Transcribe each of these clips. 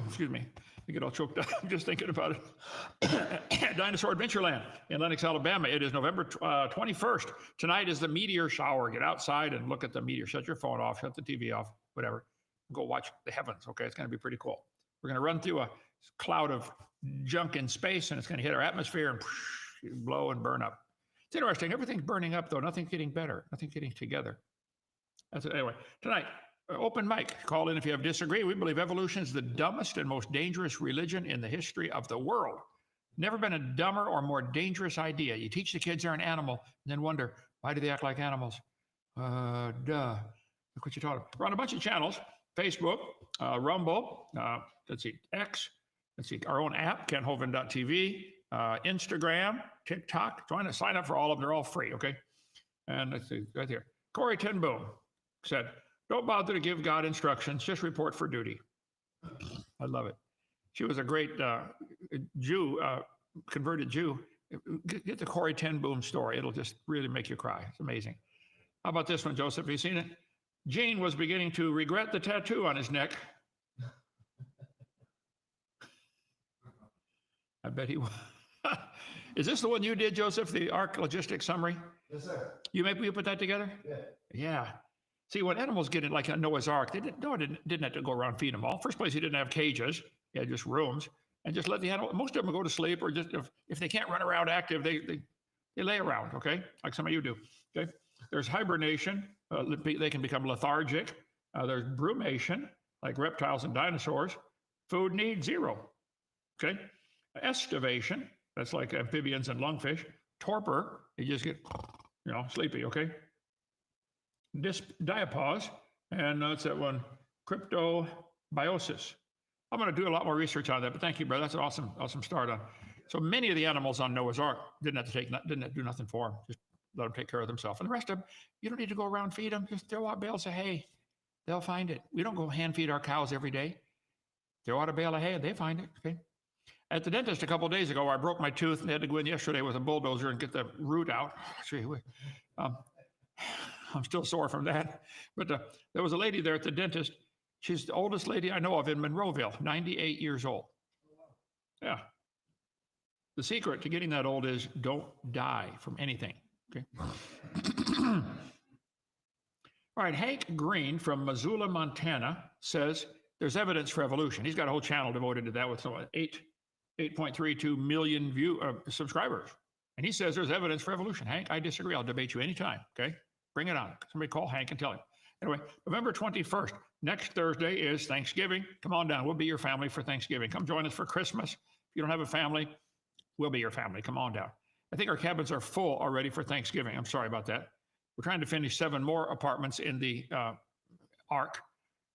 excuse me, I get all choked up just thinking about it. Dinosaur Adventureland in Lenox, Alabama. It is November 21st. Tonight is the meteor shower. Get outside and look at the meteor. Shut your phone off, shut the TV off, whatever. Go watch the heavens, okay? It's going to be pretty cool. We're going to run through a cloud of junk in space, and it's going to hit our atmosphere and blow and burn up. It's interesting. Everything's burning up, though. Nothing's getting better. Nothing's getting together. That's it. Anyway, tonight, open mic. Call in if you have disagree. We believe evolution is the dumbest and most dangerous religion in the history of the world. Never been a dumber or more dangerous idea. You teach the kids they're an animal and then wonder, why do they act like animals? Duh. Look what you taught them. We're on a bunch of channels. Facebook, Rumble, let's see, X, let's see, our own app, kenthovind.tv, Instagram, TikTok. Trying to sign up for all of them. They're all free, okay? And let's see, right here. Corey Ten Boom said, don't bother to give God instructions, just report for duty. I love it. She was a great Jew, converted Jew. Get the Corey Ten Boom story. It'll just really make you cry. It's amazing. How about this one, Joseph? Have you seen it? Gene was beginning to regret the tattoo on his neck. I bet he was. Is this the one you did, Joseph, the Ark Logistics Summary? Yes, sir. You put that together? Yeah. Yeah. See, when animals get in, like a Noah's Ark, Noah didn't have to go around feed them all. First place, he didn't have cages. He had just rooms. And just let the animal, most of them go to sleep, or just if they can't run around active, they lay around, okay? Like some of you do, okay? There's hibernation. They can become lethargic. There's brumation, like reptiles and dinosaurs. Food need, zero. Okay? Estivation, that's like amphibians and lungfish. Torpor, you just get, sleepy, okay? Diapause, and that's that one, cryptobiosis. I'm going to do a lot more research on that, but thank you, brother. That's an awesome start on. So many of the animals on Noah's Ark didn't have to do nothing for them. Just let them take care of themselves. And the rest of them, you don't need to go around feed them. Just throw out bales of hay. They'll find it. We don't go hand feed our cows every day. Throw out a bale of hay and they find it. Okay. At the dentist a couple of days ago, I broke my tooth and had to go in yesterday with a bulldozer and get the root out. I'm still sore from that. But there was a lady there at the dentist. She's the oldest lady I know of in Monroeville, 98 years old. Yeah. The secret to getting that old is don't die from anything. Okay. All right, Hank Green from Missoula, Montana says there's evidence for evolution. He's got a whole channel devoted to that with 8.32 million subscribers. And he says there's evidence for evolution. Hank, I disagree. I'll debate you anytime, okay? Bring it on. Somebody call Hank and tell him. Anyway, November 21st, next Thursday is Thanksgiving. Come on down. We'll be your family for Thanksgiving. Come join us for Christmas. If you don't have a family, we'll be your family. Come on down. I think our cabins are full already for Thanksgiving. I'm sorry about that. We're trying to finish 7 more apartments in the Ark,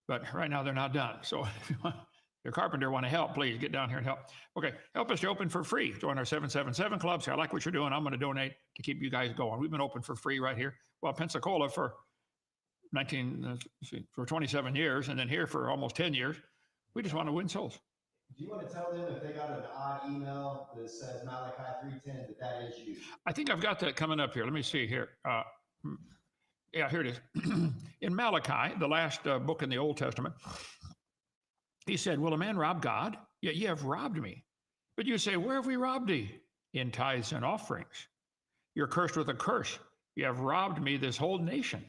but right now they're not done. So if your carpenter want to help, please get down here and help. Okay, help us to open for free. Join our 777 club. Say, I like what you're doing. I'm going to donate to keep you guys going. We've been open for free right here. Well, Pensacola for 27 years, and then here for almost 10 years. We just want to win souls. Do you want to tell them if they got an odd email that says Malachi 3:10 that is you? I think I've got that coming up here. Let me see here. Yeah, here it is. In Malachi, the last book in the Old Testament, he said, will a man rob God? Yet ye have robbed me. But you say, where have we robbed thee? In tithes and offerings. You're cursed with a curse. You have robbed me, this whole nation.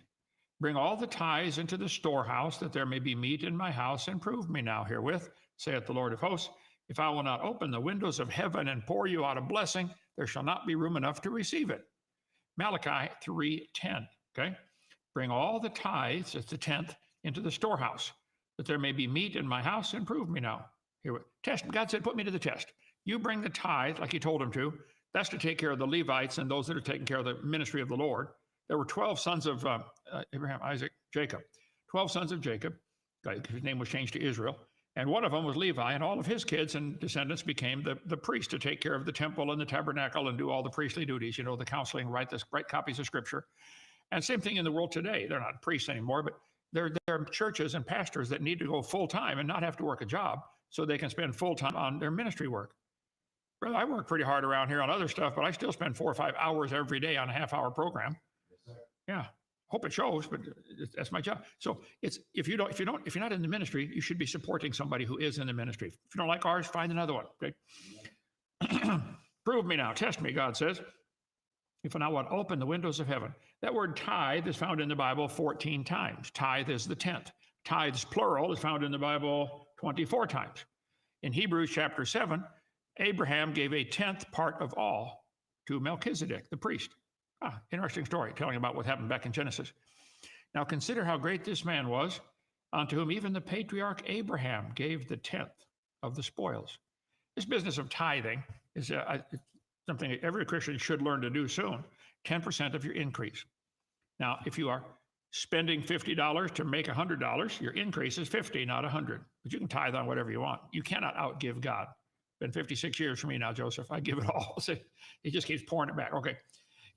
Bring all the tithes into the storehouse, that there may be meat in my house, and prove me now herewith, saith the Lord of hosts, if I will not open the windows of heaven and pour you out a blessing, there shall not be room enough to receive it. Malachi 3:10, okay? Bring all the tithes, it's the 10th, into the storehouse, that there may be meat in my house, and prove me now. Here, test. God said, put me to the test. You bring the tithe, like he told him to. That's to take care of the Levites and those that are taking care of the ministry of the Lord. There were 12 sons of Abraham, Isaac, Jacob. 12 sons of Jacob. His name was changed to Israel. And one of them was Levi, and all of his kids and descendants became the priest to take care of the temple and the tabernacle and do all the priestly duties, the counseling, write copies of scripture. And same thing in the world today. They're not priests anymore, but there are churches and pastors that need to go full time and not have to work a job so they can spend full time on their ministry work. Brother, I work pretty hard around here on other stuff, but I still spend 4 or 5 hours every day on a half-hour program. Yes, sir. Yeah. hope it shows, but that's my job. So it's if you're not in the ministry, you should be supporting somebody who is in the ministry. If you don't like ours, find another one. Okay. Prove me now, test me, God says. If I now want to open the windows of heaven. That word tithe is found in the Bible 14 times. Tithe is the 10th. Tithes, plural, is found in the Bible 24 times. In Hebrews chapter 7, Abraham gave a 10th part of all to Melchizedek, the priest. Interesting story, telling about what happened back in Genesis. Now consider how great this man was, unto whom even the patriarch Abraham gave the 10th of the spoils. This business of tithing is something every Christian should learn to do soon. 10% of your increase. Now, if you are spending $50 to make $100, your increase is 50, not 100. But you can tithe on whatever you want. You cannot outgive God. Been 56 years for me now, Joseph. I give it all. He just keeps pouring it back. Okay.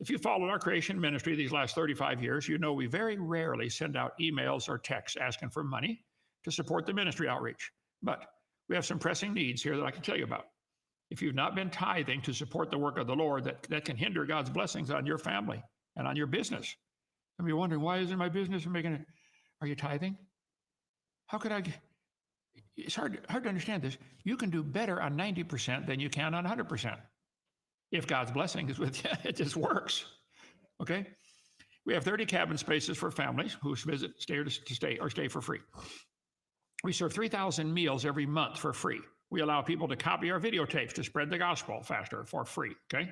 If you followed our creation ministry these last 35 years, you know we very rarely send out emails or texts asking for money to support the ministry outreach. But we have some pressing needs here that I can tell you about. If you've not been tithing to support the work of the Lord, that can hinder God's blessings on your family and on your business. Some of you are wondering, why isn't my business making it? Are you tithing? How could I? It's hard to understand this. You can do better on 90% than you can on 100%. If God's blessing is with you, it just works. Okay? We have 30 cabin spaces for families who visit, stay for free. We serve 3,000 meals every month for free. We allow people to copy our videotapes to spread the gospel faster for free. Okay?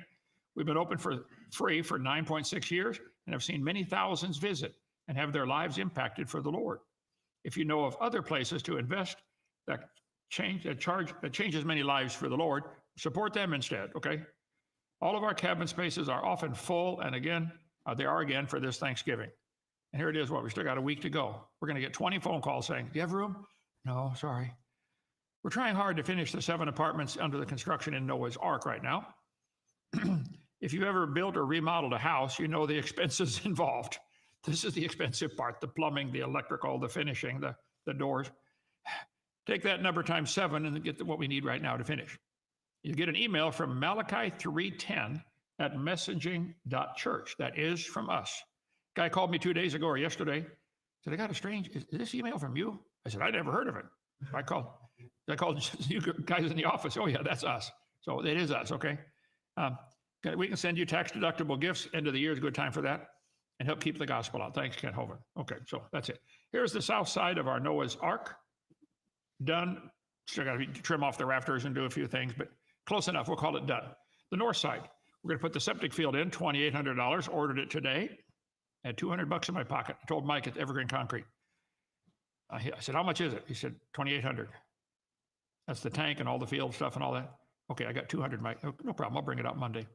We've been open for free for 9.6 years and have seen many thousands visit and have their lives impacted for the Lord. If you know of other places to invest that changes many lives for the Lord, support them instead. Okay? All of our cabin spaces are often full, and again, they are again for this Thanksgiving. And here it is, we still got a week to go. We're going to get 20 phone calls saying, do you have room? No, sorry. We're trying hard to finish the 7 apartments under the construction in Noah's Ark right now. If you ever built or remodeled a house, you know the expenses involved. This is the expensive part, the plumbing, the electrical, the finishing, the doors. Take that number times 7 and get what we need right now to finish. You get an email from Malachi 3:10 at messaging.church. That is from us. Guy called me 2 days ago or yesterday. Said, I got a strange, is this email from you? I said, I never heard of it. I called you guys in the office. Oh yeah, that's us. So it is us, okay? We can send you tax deductible gifts. End of the year is a good time for that. And help keep the gospel out. Thanks, Ken Hovind. Okay, so that's it. Here's the south side of our Noah's Ark. Done. Still got to trim off the rafters and do a few things, but close enough. We'll call it done. The north side. We're going to put the septic field in, $2,800. Ordered it today. I had $200 in my pocket. I told Mike at Evergreen Concrete. I said, how much is it? He said, $2,800. That's the tank and all the field stuff and all that. Okay, I got 200, Mike. No problem. I'll bring it out Monday.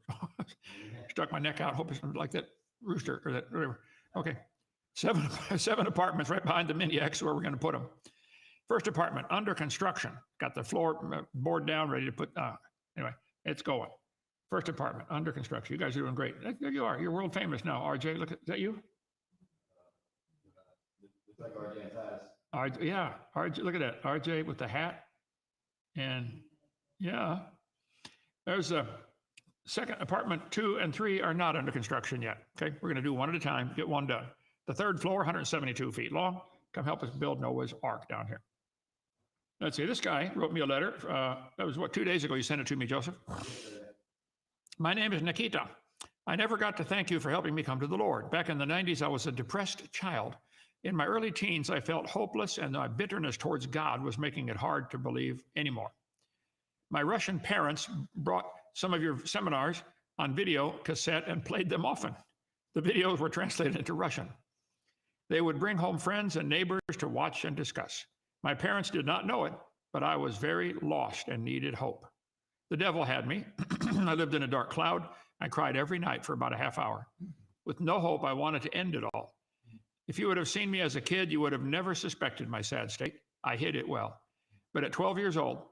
Stuck my neck out. Hope it's like that rooster or that whatever. Okay, seven apartments right behind the Mini X where we're going to put them. First apartment under construction. Got the floor board down, ready to put. Anyway, it's going. First apartment under construction. You guys are doing great. There you are. You're world famous now, RJ. Look, is that you? It's like RJ has. Yeah, RJ. Look at that, RJ with the hat, and yeah, there's a second apartment. 2 and 3 are not under construction yet. Okay, we're going to do one at a time. Get one done. The third floor, 172 feet long. Come help us build Noah's Ark down here. Let's see. This guy wrote me a letter. That was 2 days ago. You sent it to me, Joseph. My name is Nikita. I never got to thank you for helping me come to the Lord. Back in the 90s, I was a depressed child. In my early teens, I felt hopeless, and my bitterness towards God was making it hard to believe anymore. My Russian parents brought some of your seminars on video cassette and played them often. The videos were translated into Russian. They would bring home friends and neighbors to watch and discuss. My parents did not know it, but I was very lost and needed hope. The devil had me. I lived in a dark cloud. I cried every night for about a half hour. With no hope, I wanted to end it all. If you would have seen me as a kid, you would have never suspected my sad state. I hid it well. But at 12 years old,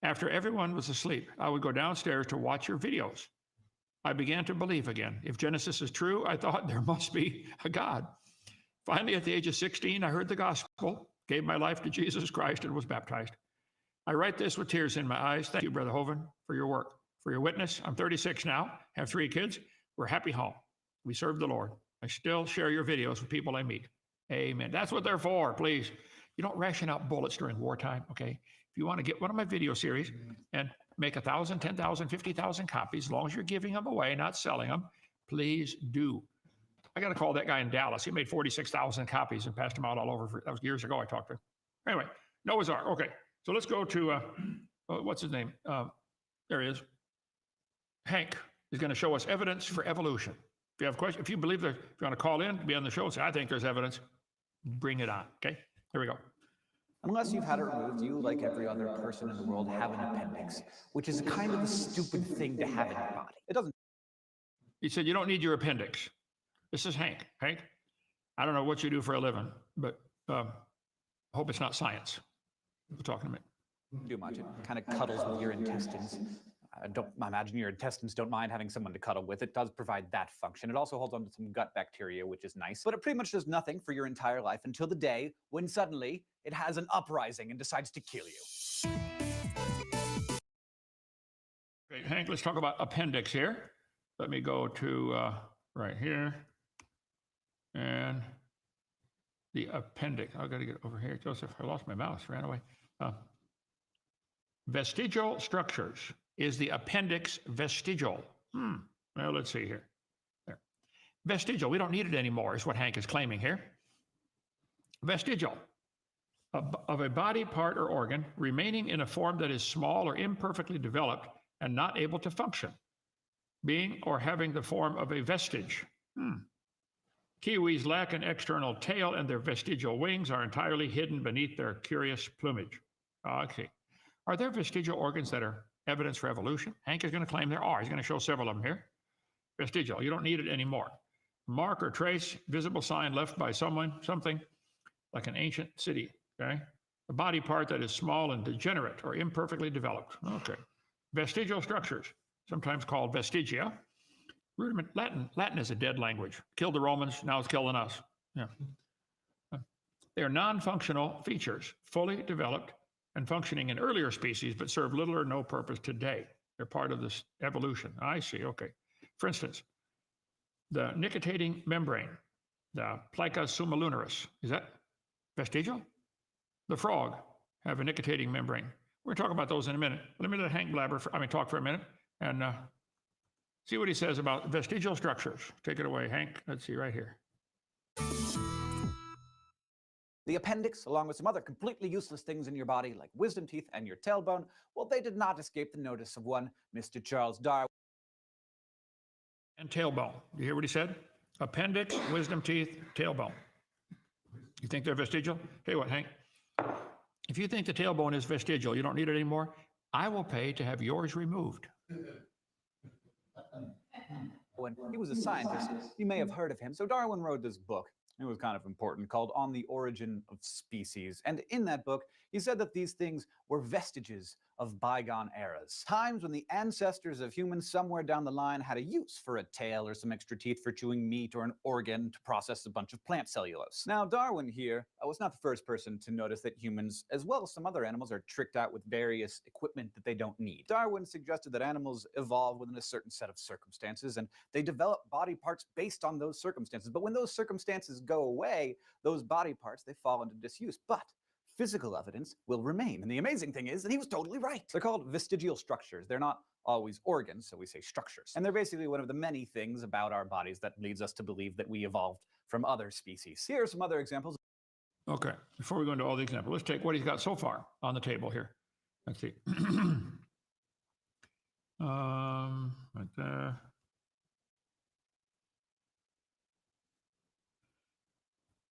after everyone was asleep, I would go downstairs to watch your videos. I began to believe again. If Genesis is true, I thought there must be a God. Finally, at the age of 16, I heard the gospel, gave my life to Jesus Christ, and was baptized. I write this with tears in my eyes. Thank you, Brother Hovind, for your work, for your witness. I'm 36 now, have 3 kids. We're happy home. We serve the Lord. I still share your videos with people I meet. Amen. That's what they're for, please. You don't ration out bullets during wartime, okay? If you want to get one of my video series and make 1,000, 10,000, 50,000 copies, as long as you're giving them away, not selling them, please do. I got to call that guy in Dallas. He made 46,000 copies and passed them out all over. That was years ago I talked to him. Anyway, Noah's Ark. Okay, so let's go to, what's his name? There he is. Hank is going to show us evidence for evolution. If you have questions, if you believe that, if you want to call in, be on the show and say, I think there's evidence, bring it on. Okay, here we go. Unless you've had it removed, you, like every other person in the world, have an appendix, which is kind of a stupid thing to have in your body. It doesn't. He said, you don't need your appendix. This is Hank. Hank, I don't know what you do for a living, but I hope it's not science. We'll talk in a minute. Do much. It kind of cuddles with your intestines. I imagine your intestines don't mind having someone to cuddle with. It does provide that function. It also holds on to some gut bacteria, which is nice. But it pretty much does nothing for your entire life until the day when suddenly it has an uprising and decides to kill you. Okay, Hank, let's talk about appendix here. Let me go to right here. And the appendix. I've got to get over here. Joseph, I lost my mouse, ran away. Vestigial structures. Is the appendix vestigial? Well, let's see here. There. Vestigial, we don't need it anymore, is what Hank is claiming here. Vestigial, of a body part or organ remaining in a form that is small or imperfectly developed and not able to function, being or having the form of a vestige. Kiwis lack an external tail and their vestigial wings are entirely hidden beneath their curious plumage. Okay. Are there vestigial organs that are evidence for evolution? Hank is going to claim there are. He's going to show several of them here. Vestigial, you don't need it anymore. Mark or trace, visible sign left by someone, something like an ancient city, okay? A body part that is small and degenerate or imperfectly developed, okay. Vestigial structures, sometimes called vestigia. Rudiment, Latin is a dead language. Killed the Romans, now it's killing us. Yeah. They are non-functional features, fully developed and functioning in earlier species, but serve little or no purpose today. They're part of this evolution. I see, okay. For instance, the nictitating membrane, the plica summilunaris, is that vestigial? The frog have a nictitating membrane. We're going to talk about those in a minute. Let me let Hank talk for a minute and see what he says about vestigial structures. Take it away, Hank. Let's see right here. The appendix, along with some other completely useless things in your body, like wisdom teeth and your tailbone, well, they did not escape the notice of one Mr. Charles Darwin. And tailbone. You hear what he said? Appendix, wisdom teeth, tailbone. You think they're vestigial? Tell you what, Hank, if you think the tailbone is vestigial, you don't need it anymore, I will pay to have yours removed. When he was a scientist, you may have heard of him. So Darwin wrote this book. It was kind of important, called On the Origin of Species. And in that book, he said that these things were vestiges of bygone eras. Times when the ancestors of humans somewhere down the line had a use for a tail or some extra teeth for chewing meat or an organ to process a bunch of plant cellulose. Now, Darwin here was not the first person to notice that humans, as well as some other animals, are tricked out with various equipment that they don't need. Darwin suggested that animals evolve within a certain set of circumstances, and they develop body parts based on those circumstances. But when those circumstances go away, those body parts, they fall into disuse. But physical evidence will remain. And the amazing thing is that he was totally right. They're called vestigial structures. They're not always organs, so we say structures. And they're basically one of the many things about our bodies that leads us to believe that we evolved from other species. Here are some other examples. Okay, before we go into all the examples, let's take what he's got so far on the table here. Let's see. Right there.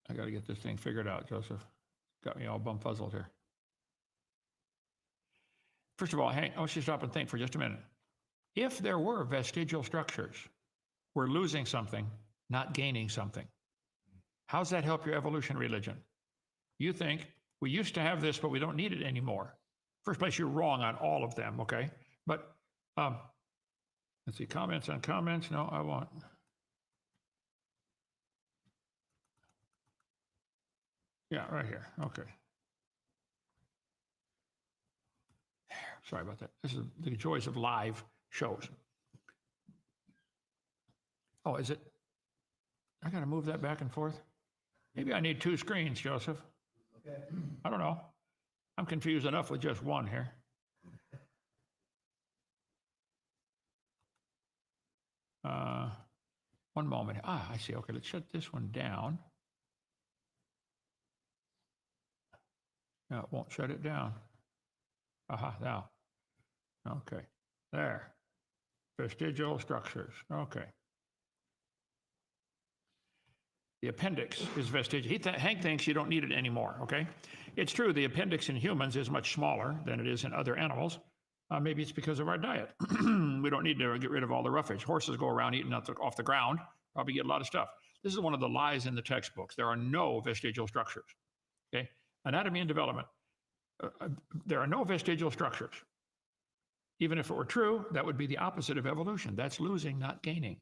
I got to get this thing figured out, Joseph. Got me all bumfuzzled here. First of all, Hank, I want you to stop and think for just a minute. If there were vestigial structures, we're losing something, not gaining something. How's that help your evolution religion? You think we used to have this, but we don't need it anymore. First place, you're wrong on all of them, okay? But let's see, comments on comments. No, I want. Yeah, right here. Okay. Sorry about that. This is the joys of live shows. Oh, is it? I got to move that back and forth. Maybe I need two screens, Joseph. Okay. I don't know. I'm confused enough with just one here. One moment. I see. Okay, let's shut this one down. No, it won't shut it down. Aha, now. Okay, there. Vestigial structures. Okay. The appendix is vestigial. Hank thinks you don't need it anymore, okay? It's true, the appendix in humans is much smaller than it is in other animals. Maybe it's because of our diet. We don't need to get rid of all the roughage. Horses go around eating off the ground, probably get a lot of stuff. This is one of the lies in the textbooks. There are no vestigial structures, okay? Anatomy and development. There are no vestigial structures. Even if it were true, that would be the opposite of evolution. That's losing, not gaining.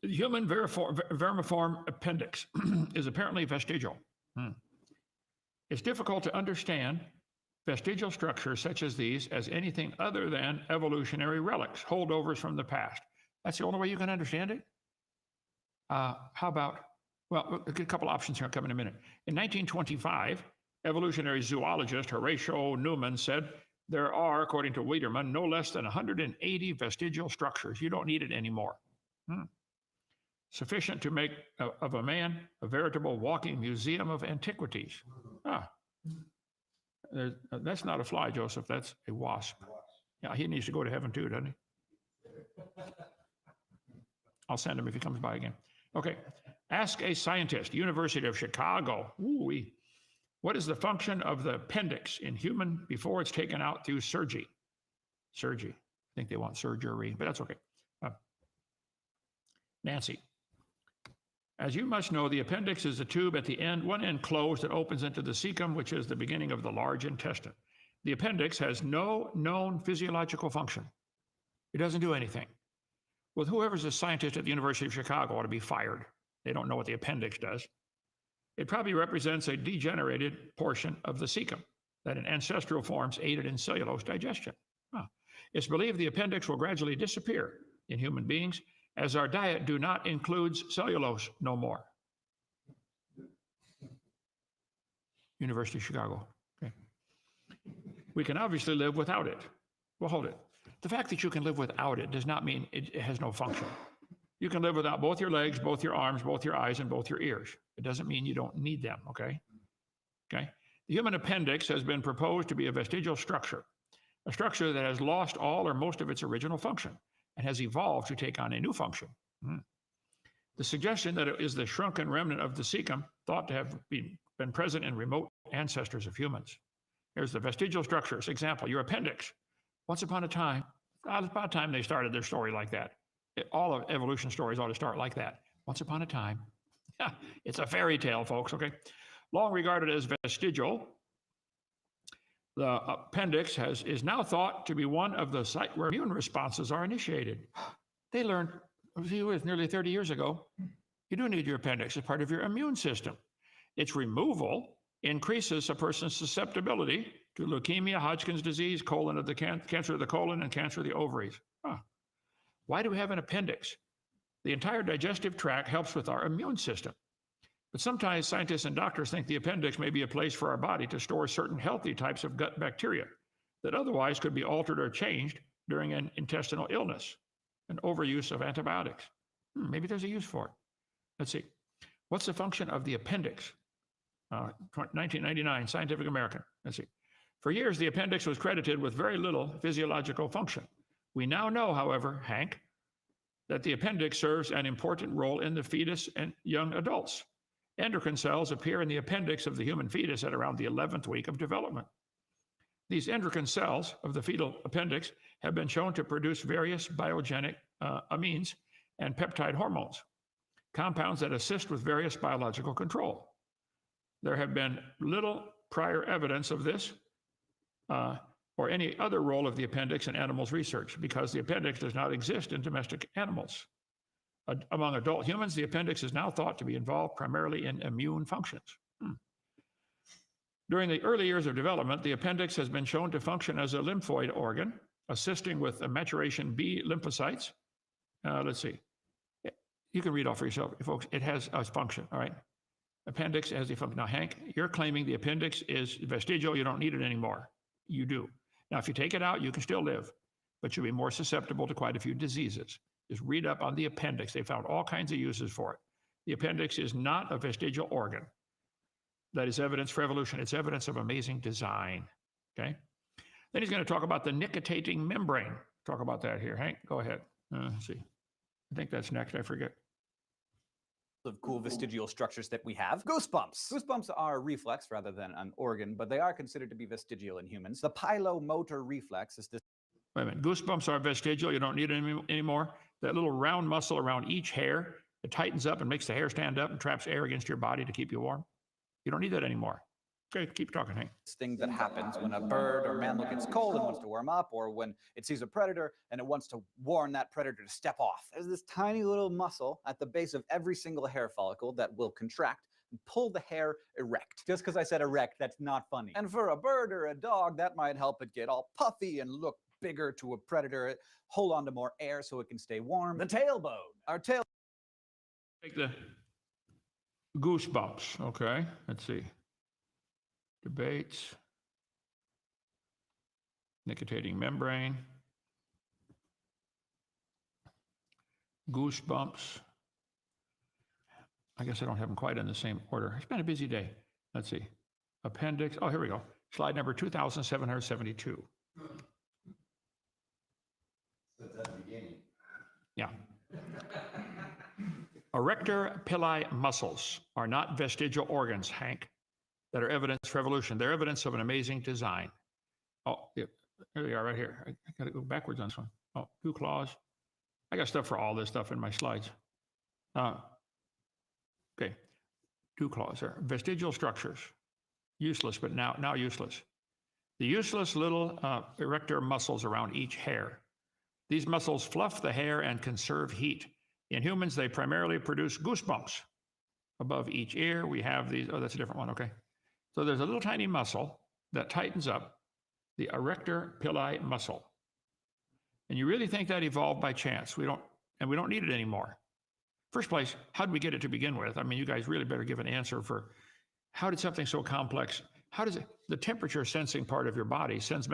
The human vermiform appendix is apparently vestigial. It's difficult to understand vestigial structures such as these as anything other than evolutionary relics, holdovers from the past. That's the only way you can understand it? How about, well, a couple options here, I'll come in a minute. In 1925, evolutionary zoologist Horatio Newman said, there are, according to Wiederman, no less than 180 vestigial structures. You don't need it anymore. Sufficient to make of a man a veritable walking museum of antiquities. That's not a fly, Joseph. That's a wasp. Yeah, he needs to go to heaven too, doesn't he? I'll send him if he comes by again. Okay. Ask a scientist, University of Chicago. Ooh-wee. What is the function of the appendix in human before it's taken out through surgery? Surgery. I think they want surgery, but that's okay. Nancy. As you must know, the appendix is a tube at the end, one end closed that opens into the cecum, which is the beginning of the large intestine. The appendix has no known physiological function. It doesn't do anything. Well, whoever's a scientist at the University of Chicago ought to be fired. They don't know what the appendix does. It probably represents a degenerated portion of the cecum that in ancestral forms aided in cellulose digestion. It's believed the appendix will gradually disappear in human beings as our diet do not include cellulose no more. University of Chicago. Okay. We can obviously live without it. Well, hold it. The fact that you can live without it does not mean it has no function. You can live without both your legs, both your arms, both your eyes, and both your ears. It doesn't mean you don't need them, okay? Okay? The human appendix has been proposed to be a vestigial structure, a structure that has lost all or most of its original function and has evolved to take on a new function. The suggestion that it is the shrunken remnant of the cecum thought to have been present in remote ancestors of humans. Here's the vestigial structures. Example, your appendix. Once upon a time, it's about time they started their story like that. All of evolution stories ought to start like that. Once upon a time. Yeah, it's a fairy tale, folks, okay? Long regarded as vestigial, the appendix is now thought to be one of the sites where immune responses are initiated. They learned, nearly 30 years ago, you do need your appendix as part of your immune system. Its removal increases a person's susceptibility to leukemia, Hodgkin's disease, cancer of the colon, and cancer of the ovaries. Why do we have an appendix? The entire digestive tract helps with our immune system. But sometimes scientists and doctors think the appendix may be a place for our body to store certain healthy types of gut bacteria that otherwise could be altered or changed during an intestinal illness, an overuse of antibiotics. Maybe there's a use for it. Let's see. What's the function of the appendix? 1999, Scientific American. Let's see. For years, the appendix was credited with very little physiological function. We now know, however, Hank, that the appendix serves an important role in the fetus and young adults. Endocrine cells appear in the appendix of the human fetus at around the 11th week of development. These endocrine cells of the fetal appendix have been shown to produce various biogenic amines and peptide hormones, compounds that assist with various biological control. There have been little prior evidence of this or any other role of the appendix in animals research because the appendix does not exist in domestic animals. Among adult humans, the appendix is now thought to be involved primarily in immune functions. During the early years of development, the appendix has been shown to function as a lymphoid organ, assisting with the maturation B lymphocytes. Let's see. You can read all for yourself, folks. It has a function, all right? Appendix has a function. Now, Hank, you're claiming the appendix is vestigial. You don't need it anymore. You do. Now, if you take it out, you can still live, but you'll be more susceptible to quite a few diseases. Just read up on the appendix. They found all kinds of uses for it. The appendix is not a vestigial organ. That is evidence for evolution. It's evidence of amazing design, okay? Then he's going to talk about the nictitating membrane. Talk about that here. Hank, go ahead. Let's see. I think that's next. I forget. Of cool vestigial structures that we have. Goosebumps. Goosebumps are a reflex rather than an organ, but they are considered to be vestigial in humans. The pilomotor reflex is this. Wait a minute. Goosebumps are vestigial. You don't need it anymore. That little round muscle around each hair, it tightens up and makes the hair stand up and traps air against your body to keep you warm. You don't need that anymore. Okay, keep talking, Hank. Thing that happens when a bird or mammal gets cold and wants to warm up, or when it sees a predator and it wants to warn that predator to step off. There's this tiny little muscle at the base of every single hair follicle that will contract and pull the hair erect. Just because I said erect, that's not funny. And for a bird or a dog, that might help it get all puffy and look bigger to a predator, hold on to more air so it can stay warm. The tailbone. Our tail. Take the goosebumps, okay? Let's see. Debates. Nictitating membrane. Goosebumps. I guess I don't have them quite in the same order. It's been a busy day. Let's see. Appendix. Oh, here we go. Slide number 2772. That's at the beginning. Yeah. Erector pili muscles are not vestigial organs, Hank, that are evidence for evolution. They're evidence of an amazing design. Oh, yeah, there they are right here. I got to go backwards on this one. Oh, 2 claws. I got stuff for all this stuff in my slides. Okay, 2 claws there. Vestigial structures, useless, but now useless. The useless little erector muscles around each hair. These muscles fluff the hair and conserve heat. In humans, they primarily produce goosebumps. Above each ear, we have these. Oh, that's a different one. Okay. So there's a little tiny muscle that tightens up, the erector pili muscle. And you really think that evolved by chance? We don't need it anymore. First place, how did we get it to begin with? I mean, you guys really better give an answer for how did something so complex, how does it, the temperature sensing part of your body sends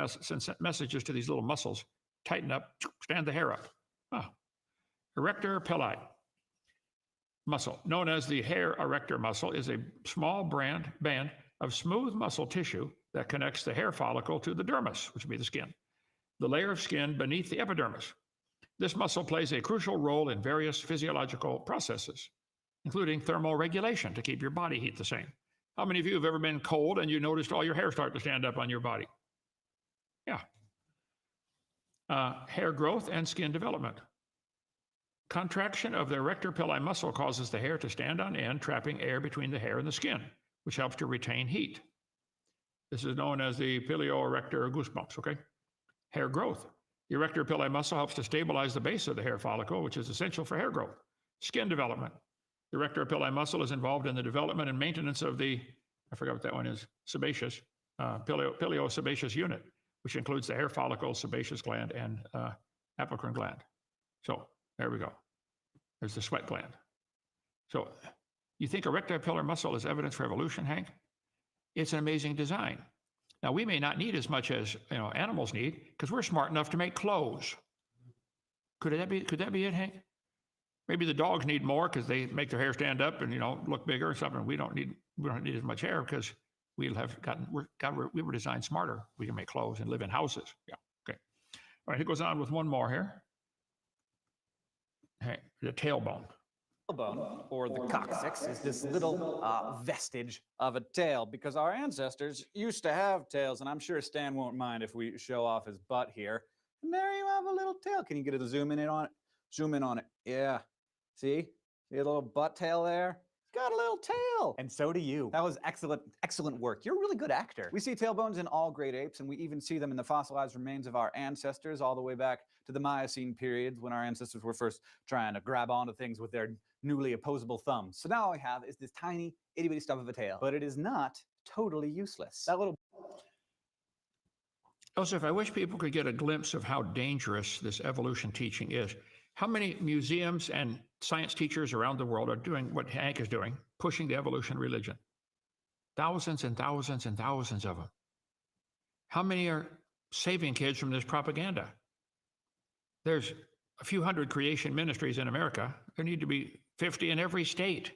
messages to these little muscles, tighten up, stand the hair up. Oh. Erector pili muscle, known as the hair erector muscle, is a small band of smooth muscle tissue that connects the hair follicle to the dermis, which would be the skin, the layer of skin beneath the epidermis. This muscle plays a crucial role in various physiological processes, including thermal regulation to keep your body heat the same. How many of you have ever been cold and you noticed all your hair start to stand up on your body? Yeah. Hair growth and skin development. Contraction of the erector pili muscle causes the hair to stand on end, trapping air between the hair and the skin, which helps to retain heat. This is known as the pileo-erector goosebumps, okay? Hair growth. The erector pili muscle helps to stabilize the base of the hair follicle, which is essential for hair growth. Skin development. The erector pili muscle is involved in the development and maintenance of the, I forgot what that one is, sebaceous, pileo-sebaceous unit, which includes the hair follicle, sebaceous gland, and apocrine gland. So there we go. There's the sweat gland. So you think erector pili muscle is evidence for evolution, Hank? It's an amazing design. Now, we may not need as much as animals need because we're smart enough to make clothes. Could that be it, Hank? Maybe the dogs need more because they make their hair stand up and look bigger or something. We don't need as much hair because we were designed smarter. We can make clothes and live in houses. Yeah. Okay. All right. He goes on with one more here. Hey, the tailbone. Tailbone, or the coccyx, is this little vestige of a tail, because our ancestors used to have tails, and I'm sure Stan won't mind if we show off his butt here. And there you have a little tail. Can you get a zoom in on it? Zoom in on it. Yeah. See a little butt tail there? It's got a little tail. And so do you. That was excellent work. You're a really good actor. We see tailbones in all great apes, and we even see them in the fossilized remains of our ancestors all the way back to the Miocene periods when our ancestors were first trying to grab onto things with their newly opposable thumbs. So now all we have is this tiny itty bitty stuff of a tail, but it is not totally useless. That little. Joseph, I wish people could get a glimpse of how dangerous this evolution teaching is. How many museums and science teachers around the world are doing what Hank is doing, pushing the evolution religion? Thousands and thousands and thousands of them. How many are saving kids from this propaganda? There's a few hundred creation ministries in America. There need to be 50 in every state.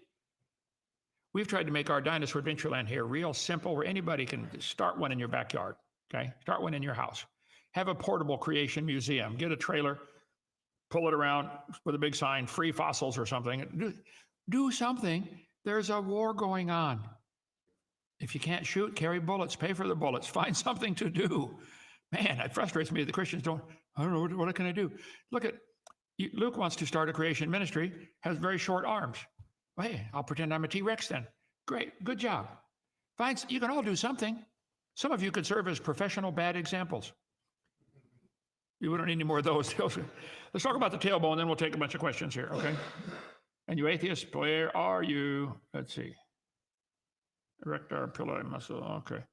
We've tried to make our Dinosaur Adventureland here real simple, where anybody can start one in your backyard, okay? Start one in your house. Have a portable creation museum. Get a trailer, pull it around with a big sign, free fossils or something. Do something. There's a war going on. If you can't shoot, carry bullets, pay for the bullets, find something to do. Man, it frustrates me that the Christians I don't know, what can I do? Look at, Luke wants to start a creation ministry, has very short arms. Well, hey, I'll pretend I'm a T-Rex then. Great, good job. Fine, you can all do something. Some of you could serve as professional bad examples. You wouldn't need any more of those. Let's talk about the tailbone, then we'll take a bunch of questions here, okay? And you atheists, where are you? Let's see. Erector pili muscle, okay.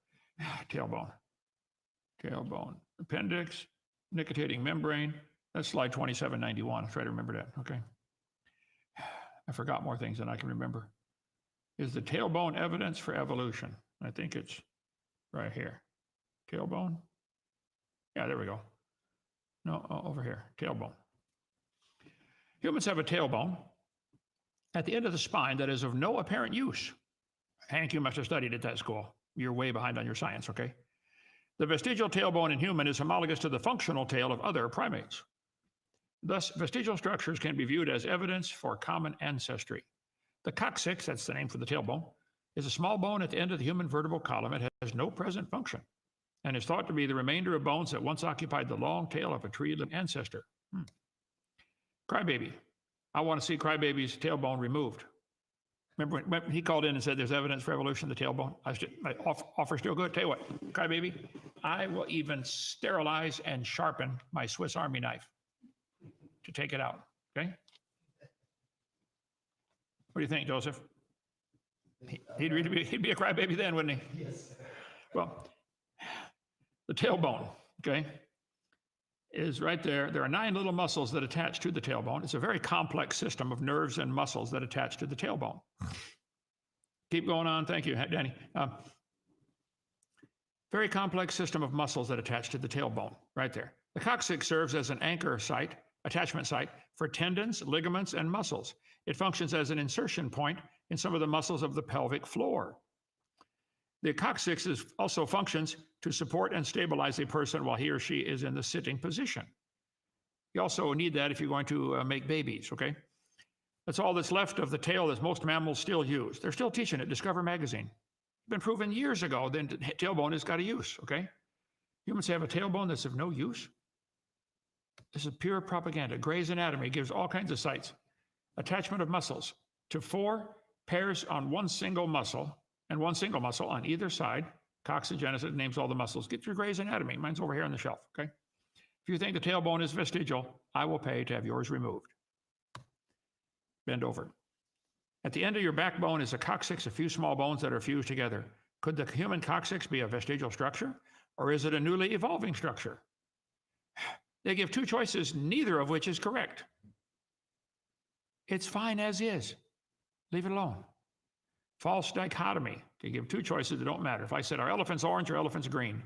Tailbone. Tailbone. Appendix, nictitating membrane. That's slide 2791. I'll try to remember that, okay? I forgot more things than I can remember. Is the tailbone evidence for evolution? I think it's right here. Tailbone? Yeah, there we go. No, over here, tailbone. Humans have a tailbone at the end of the spine that is of no apparent use. Hank, you must have studied at that school. You're way behind on your science, okay? The vestigial tailbone in human is homologous to the functional tail of other primates. Thus, vestigial structures can be viewed as evidence for common ancestry. The coccyx, that's the name for the tailbone, is a small bone at the end of the human vertebral column. It has no present function and is thought to be the remainder of bones that once occupied the long tail of a tree-living ancestor. Crybaby. I want to see Crybaby's tailbone removed. Remember when he called in and said there's evidence for evolution of the tailbone? My offer still good. Tell you what, Crybaby, I will even sterilize and sharpen my Swiss Army knife to take it out, okay? What do you think, Joseph? He'd be a crybaby then, wouldn't he? Yes. Well, the tailbone, okay, is right there. There are 9 little muscles that attach to the tailbone. It's a very complex system of nerves and muscles that attach to the tailbone. Keep going on. Thank you, Danny. Very complex system of muscles that attach to the tailbone, right there. The coccyx serves as an anchor site, attachment site for tendons, ligaments, and muscles. It functions as an insertion point in some of the muscles of the pelvic floor. The coccyx also functions to support and stabilize a person while he or she is in the sitting position. You also need that if you're going to make babies, okay? That's all that's left of the tail that most mammals still use. They're still teaching it, Discover magazine. It's been proven years ago that the tailbone has got a use, okay? Humans have a tailbone that's of no use. This is pure propaganda. Gray's Anatomy gives all kinds of sites. Attachment of muscles to 4 pairs on one single muscle and one single muscle on either side. Coccygenesis names all the muscles. Get your Gray's Anatomy. Mine's over here on the shelf, okay? If you think the tailbone is vestigial, I will pay to have yours removed. Bend over. At the end of your backbone is a coccyx, a few small bones that are fused together. Could the human coccyx be a vestigial structure, or is it a newly evolving structure? They give 2 choices, neither of which is correct. It's fine as is. Leave it alone. False dichotomy. They give 2 choices that don't matter. If I said, are elephants orange or elephants green?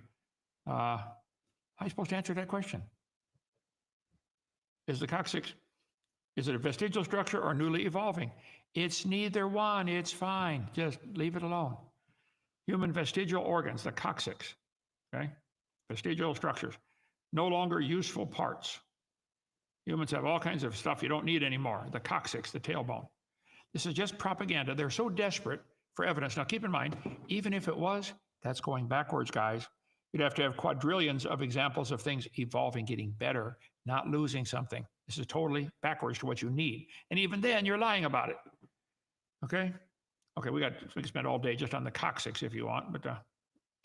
How are you supposed to answer that question? Is the coccyx, is it a vestigial structure or newly evolving? It's neither one. It's fine. Just leave it alone. Human vestigial organs, the coccyx, okay? Vestigial structures, no longer useful parts. Humans have all kinds of stuff you don't need anymore. The coccyx, the tailbone. This is just propaganda. They're so desperate for evidence. Now, keep in mind, even if it was, that's going backwards, guys. You'd have to have quadrillions of examples of things evolving, getting better, not losing something. This is totally backwards to what you need. And even then, you're lying about it. Okay? Okay, we can spend all day just on the coccyx if you want, but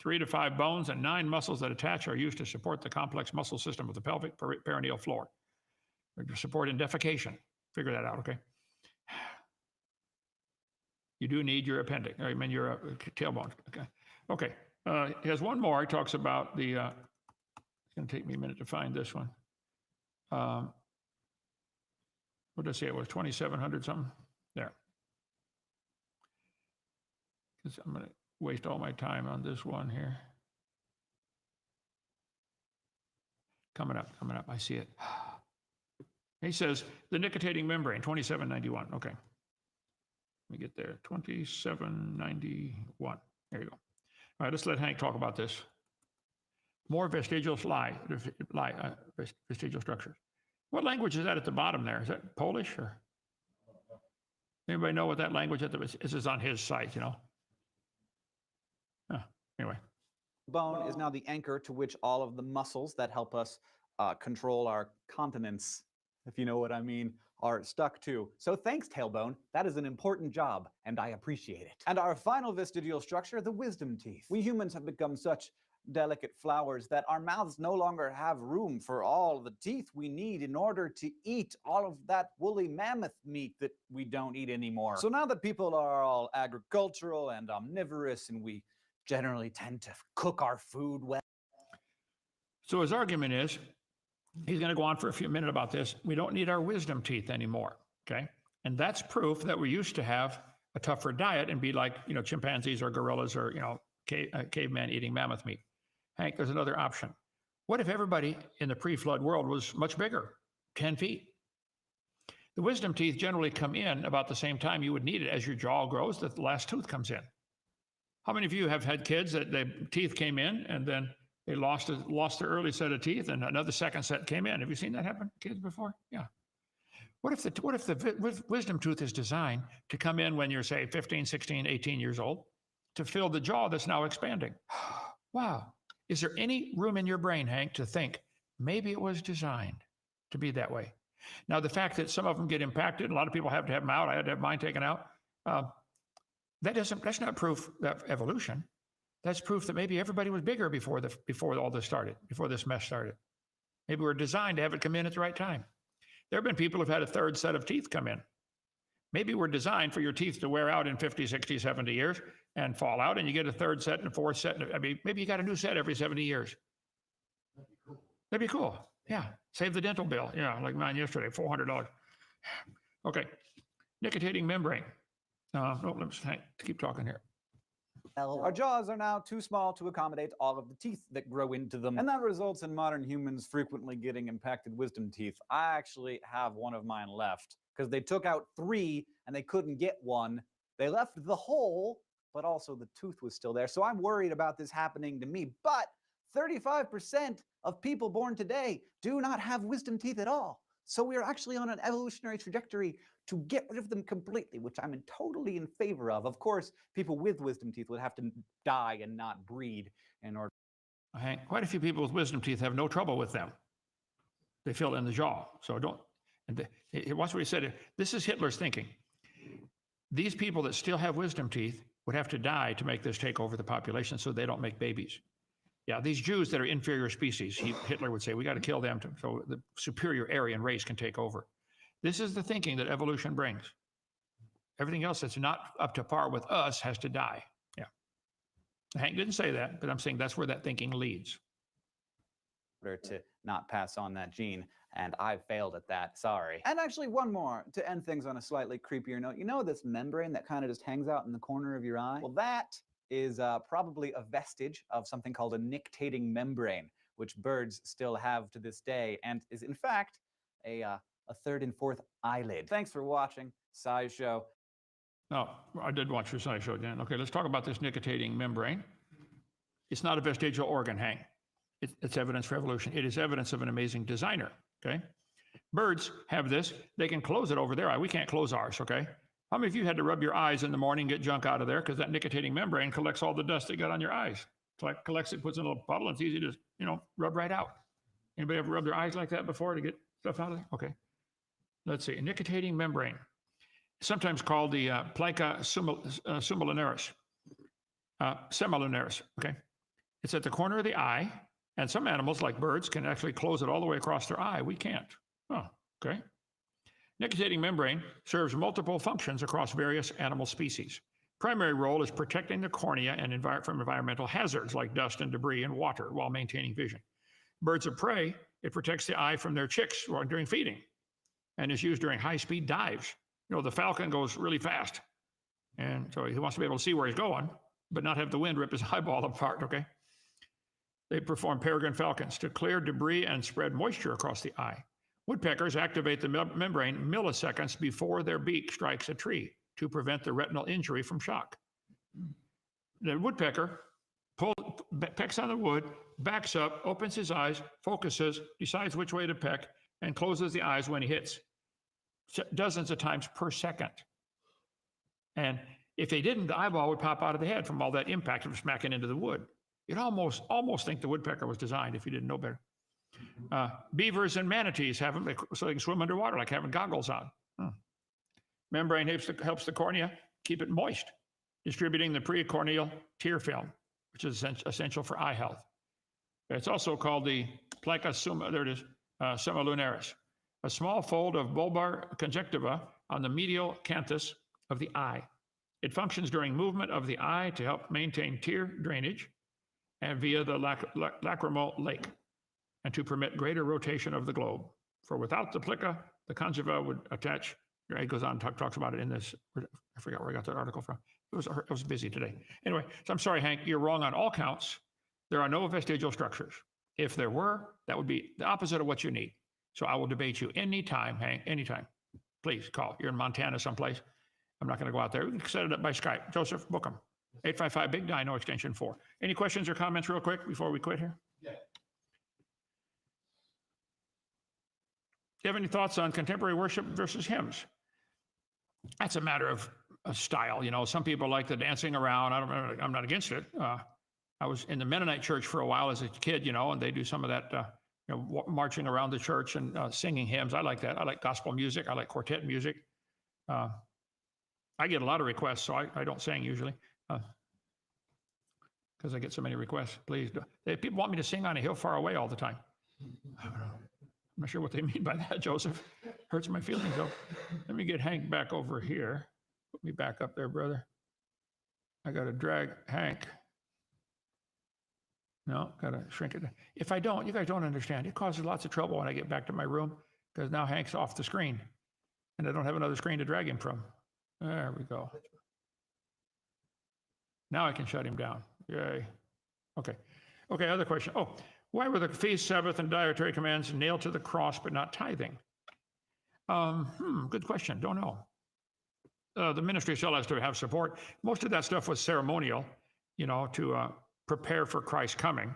3 to 5 bones and 9 muscles that attach are used to support the complex muscle system of the pelvic perineal floor. To support in defecation. Figure that out, okay? You do need your appendix, I mean your tailbone, okay? Okay, he has one more. He talks about the, it's gonna take me a minute to find this one. What did I say? It was 2,700 something? There. 'Cause I'm going to waste all my time on this one here. Coming up. I see it. He says the nictitating membrane, 2791. Okay. Let me get there. 2791. There you go. All right, let's let Hank talk about this. More vestigial vestigial structures. What language is that at the bottom there? Is that Polish or? Anybody know what that language this is on his site, you know? Anyway. Bone is now the anchor to which all of the muscles that help us control our continence, if you know what I mean, are stuck to. So thanks, tailbone. That is an important job, and I appreciate it. And our final vestigial structure, the wisdom teeth. We humans have become such delicate flowers that our mouths no longer have room for all the teeth we need in order to eat all of that woolly mammoth meat that we don't eat anymore. So now that people are all agricultural and omnivorous, and we generally tend to cook our food well. So his argument is, he's going to go on for a few minutes about this. We don't need our wisdom teeth anymore, okay? And that's proof that we used to have a tougher diet and be like, you know, chimpanzees or gorillas or, you know, caveman eating mammoth meat. Hank, there's another option. What if everybody in the pre-flood world was much bigger, 10 feet? The wisdom teeth generally come in about the same time you would need it. As your jaw grows, the last tooth comes in. How many of you have had kids that the teeth came in and then they lost their early set of teeth and another second set came in? Have you seen that happen, kids, before? Yeah. What if the wisdom tooth is designed to come in when you're, say, 15, 16, 18 years old to fill the jaw that's now expanding? Wow. Is there any room in your brain, Hank, to think maybe it was designed to be that way? Now, the fact that some of them get impacted, a lot of people have to have them out. I had to have mine taken out. That's not proof of evolution. That's proof that maybe everybody was bigger before all this started, before this mess started. Maybe we're designed to have it come in at the right time. There have been people who've had a third set of teeth come in. Maybe we're designed for your teeth to wear out in 50, 60, 70 years and fall out, and you get a third set and a fourth set. I mean, maybe you got a new set every 70 years. That'd be cool. Yeah. Save the dental bill. Yeah, like mine yesterday, $400. Okay. Nictitating membrane. Let's keep talking here. Our jaws are now too small to accommodate all of the teeth that grow into them, and that results in modern humans frequently getting impacted wisdom teeth. I actually have one of mine left because they took out 3 and they couldn't get one. They left the hole, but also the tooth was still there. So I'm worried about this happening to me. But 35% of people born today do not have wisdom teeth at all. So we are actually on an evolutionary trajectory to get rid of them completely, which I'm totally in favor of. Of course, people with wisdom teeth would have to die and not breed in order. Quite a few people with wisdom teeth have no trouble with them. They fill in the jaw. So don't. Watch what he said. This is Hitler's thinking. These people that still have wisdom teeth would have to die to make this take over the population so they don't make babies. Yeah, these Jews that are inferior species, Hitler would say, we got to kill them so the superior Aryan race can take over. This is the thinking that evolution brings. Everything else that's not up to par with us has to die. Yeah. Hank didn't say that, but I'm saying that's where that thinking leads. To not pass on that gene, and I failed at that, sorry. And actually one more, to end things on a slightly creepier note. You know this membrane that kind of just hangs out in the corner of your eye? Well, that is probably a vestige of something called a nictitating membrane, which birds still have to this day, and is in fact a third and fourth eyelid. Thanks for watching SciShow. Oh, I did watch your SciShow, Dan. Okay, let's talk about this nictitating membrane. It's not a vestigial organ, Hank. It's evidence for evolution. It is evidence of an amazing designer, okay? Birds have this. They can close it over their eye. We can't close ours, okay? How many of you had to rub your eyes in the morning, get junk out of there? Because that nictitating membrane collects all the dust that got on your eyes. Collects it, puts in a little puddle, and it's easy to, rub right out. Anybody ever rubbed their eyes like that before to get stuff out of there? Okay. Let's see. A nictitating membrane, sometimes called the plica semilunaris, okay? It's at the corner of the eye, and some animals, like birds, can actually close it all the way across their eye. We can't. Oh, okay. Nictitating membrane serves multiple functions across various animal species. Primary role is protecting the cornea and from environmental hazards like dust and debris and water while maintaining vision. Birds of prey, it protects the eye from their chicks during feeding. and is used during high-speed dives. You know, the falcon goes really fast, and so he wants to be able to see where he's going, but not have the wind rip his eyeball apart, okay? They perform peregrine falcons to clear debris and spread moisture across the eye. Woodpeckers activate the membrane milliseconds before their beak strikes a tree to prevent the retinal injury from shock. The woodpecker pecks on the wood, backs up, opens his eyes, focuses, decides which way to peck, and closes the eyes when he hits. Dozens of times per second. And if they didn't, the eyeball would pop out of the head from all that impact of smacking into the wood. You'd almost think the woodpecker was designed if you didn't know better. Beavers and manatees have them so they can swim underwater, like having goggles on. Membrane helps the cornea keep it moist, distributing the precorneal tear film, which is essential for eye health. It's also called the plica semilunaris, a small fold of bulbar conjunctiva on the medial canthus of the eye. It functions during movement of the eye to help maintain tear drainage and via the lacrimal lake, and to permit greater rotation of the globe. For without the plica, the conjunctiva would attach. It goes on, talks about it in this. I forgot where I got that article from. It was busy today. Anyway, so I'm sorry, Hank, you're wrong on all counts. There are no vestigial structures. If there were, that would be the opposite of what you need. So I will debate you anytime, Hank, anytime. Please call. You're in Montana someplace. I'm not going to go out there. We can set it up by Skype. Joseph, book them. 855 Big Dino extension 4. Any questions or comments real quick before we quit here? Yeah. Do you have any thoughts on contemporary worship versus hymns? That's a matter of style. You know, some people like the dancing around. I'm not against it. I was in the Mennonite church for a while as a kid, you know, and they do some of that, marching around the church and singing hymns. I like that. I like gospel music. I like quartet music. I get a lot of requests, so I don't sing usually because I get so many requests. Please, people want me to sing on a hill far away all the time. I don't know. I'm not sure what they mean by that, Joseph. Hurts my feelings, though. Let me get Hank back over here. Put me back up there, brother. I got to drag Hank. No, got to shrink it. If I don't, you guys don't understand. It causes lots of trouble when I get back to my room because now Hank's off the screen and I don't have another screen to drag him from. There we go. Now I can shut him down. Yay. Okay. Okay, other question. Oh, why were the feast, Sabbath, and dietary commands nailed to the cross but not tithing? Good question. Don't know. The ministry still has to have support. Most of that stuff was ceremonial, to prepare for Christ's coming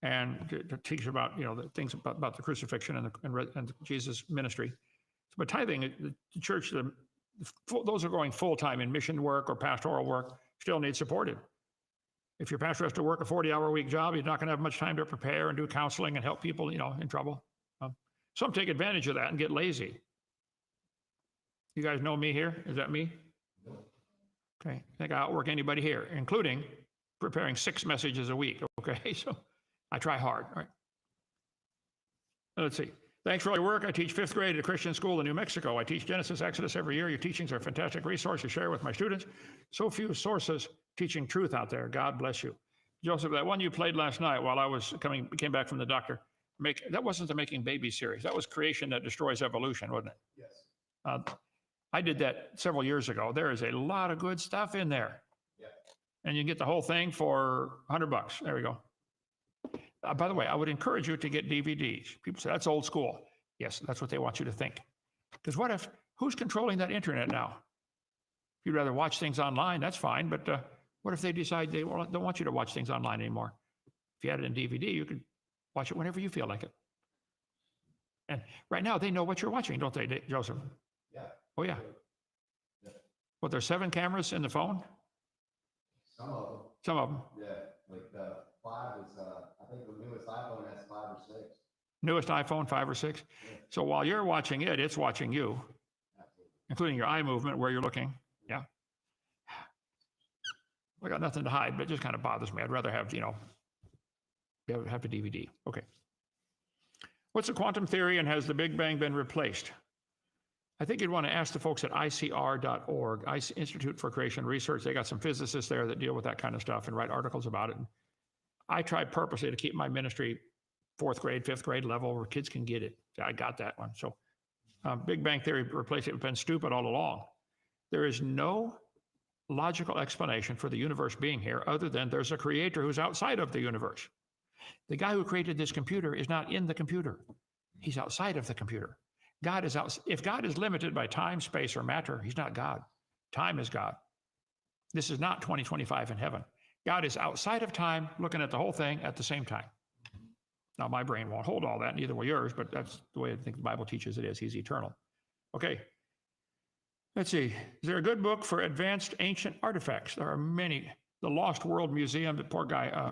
and to teach about, the things about the crucifixion and Jesus' ministry. But tithing, the church, those who are going full-time in mission work or pastoral work still need supported. If your pastor has to work a 40-hour week job, he's not going to have much time to prepare and do counseling and help people, in trouble. Some take advantage of that and get lazy. You guys know me here? Is that me? Okay. I think I outwork anybody here, including preparing 6 messages a week. Okay. So I try hard. All right. Let's see. Thanks for all your work. I teach 5th grade at a Christian school in New Mexico. I teach Genesis, Exodus every year. Your teachings are a fantastic resource to share with my students. So few sources teaching truth out there. God bless you. Joseph, that one you played last night while I was came back from the doctor, that wasn't the Making Babies series. That was Creation That Destroys Evolution, wasn't it? Yes. I did that several years ago. There is a lot of good stuff in there. Yeah. And you can get the whole thing for $100. There we go. By the way, I would encourage you to get DVDs. People say, that's old school. Yes, that's what they want you to think. Because who's controlling that internet now? If you'd rather watch things online, that's fine. But what if they decide they don't want you to watch things online anymore? If you had it in DVD, you could watch it whenever you feel like it. And right now, they know what you're watching, don't they, Joseph? Yeah. Oh, yeah. Yeah. Well, there's 7 cameras in the phone? Some of them. Some of them. Yeah. Like 5 is, I think the newest iPhone has 5 or 6. Newest iPhone, 5 or 6. Yeah. So while you're watching it, it's watching you, Absolutely. including your eye movement, where you're looking. Yeah. I got nothing to hide, but it just kind of bothers me. I'd rather have, have a DVD. Okay. What's the quantum theory and has the Big Bang been replaced? I think you'd want to ask the folks at ICR.org, Institute for Creation Research. They got some physicists there that deal with that kind of stuff and write articles about it. And I try purposely to keep my ministry 4th grade, 5th grade level where kids can get it. I got that one. So Big Bang Theory replaced it with been stupid all along. There is no logical explanation for the universe being here other than there's a creator who's outside of the universe. The guy who created this computer is not in the computer. He's outside of the computer. God is out. If God is limited by time, space, or matter, he's not God. Time is God. This is not 2025 in heaven. God is outside of time, looking at the whole thing at the same time. Now, my brain won't hold all that, neither will yours, but that's the way I think the Bible teaches it is. He's eternal. Okay. Let's see. Is there a good book for advanced ancient artifacts? There are many. The Lost World Museum, the poor guy,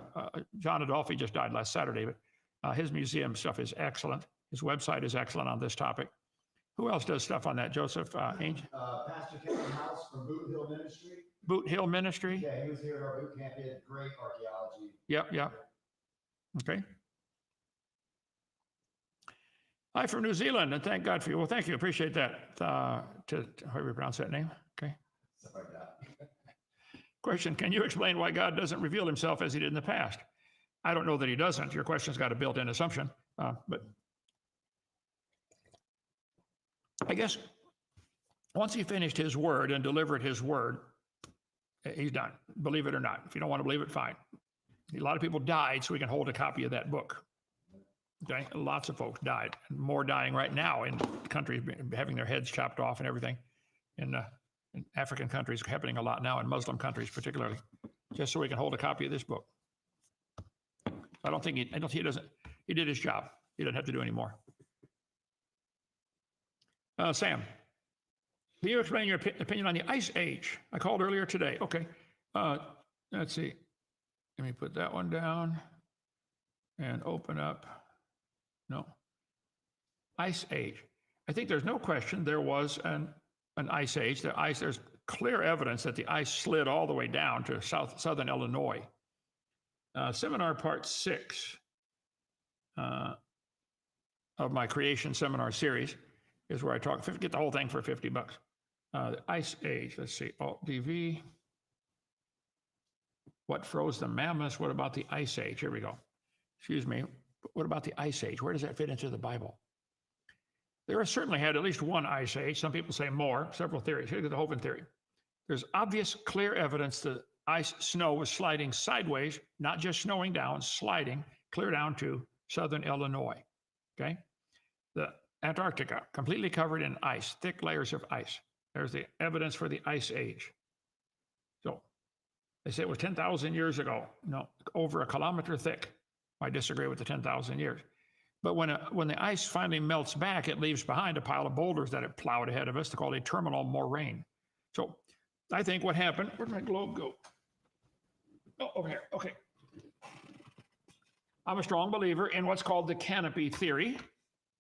John Adolphi just died last Saturday, but his museum stuff is excellent. His website is excellent on this topic. Who else does stuff on that, Joseph? Pastor Kevin House from Boot Hill Ministry. Boot Hill Ministry? Yeah, he was here at our boot camp. He had great archaeology. Yep. Okay. Hi from New Zealand, and thank God for you. Well, thank you. Appreciate that. How do we pronounce that name? Okay. Stuff like that. Question, can you explain why God doesn't reveal himself as he did in the past? I don't know that he doesn't. Your question's got a built-in assumption. But I guess once he finished his word and delivered his word, he's done. Believe it or not. If you don't want to believe it, fine. A lot of people died so we can hold a copy of that book. Okay, lots of folks died. More dying right now in countries having their heads chopped off and everything. In African countries, happening a lot now, in Muslim countries particularly, just so we can hold a copy of this book. I don't think he did his job. He doesn't have to do any more. Sam, can you explain your opinion on the Ice Age? I called earlier today. Okay, let's see. Let me put that one down and open up. No. Ice Age. I think there's no question there was an ice age. There's clear evidence that the ice slid all the way down to southern Illinois. Seminar part 6 of my creation seminar series is where I talk, get the whole thing for $50. The Ice Age, let's see, Alt-DV. What froze the mammoths? What about the Ice Age? Here we go. Excuse me. What about the Ice Age? Where does that fit into the Bible? There has certainly had at least one ice age. Some people say more, several theories. Here's the Hovind theory. There's obvious, clear evidence that snow was sliding sideways, not just snowing down, sliding clear down to southern Illinois, okay? The Antarctica, completely covered in ice, thick layers of ice. There's the evidence for the Ice Age. So they say it was 10,000 years ago. No, over a kilometer thick. I disagree with the 10,000 years. But when the ice finally melts back, it leaves behind a pile of boulders that it plowed ahead of us. They're called a terminal moraine. So I think what happened, where'd my globe go? Oh, over here, okay. I'm a strong believer in what's called the canopy theory.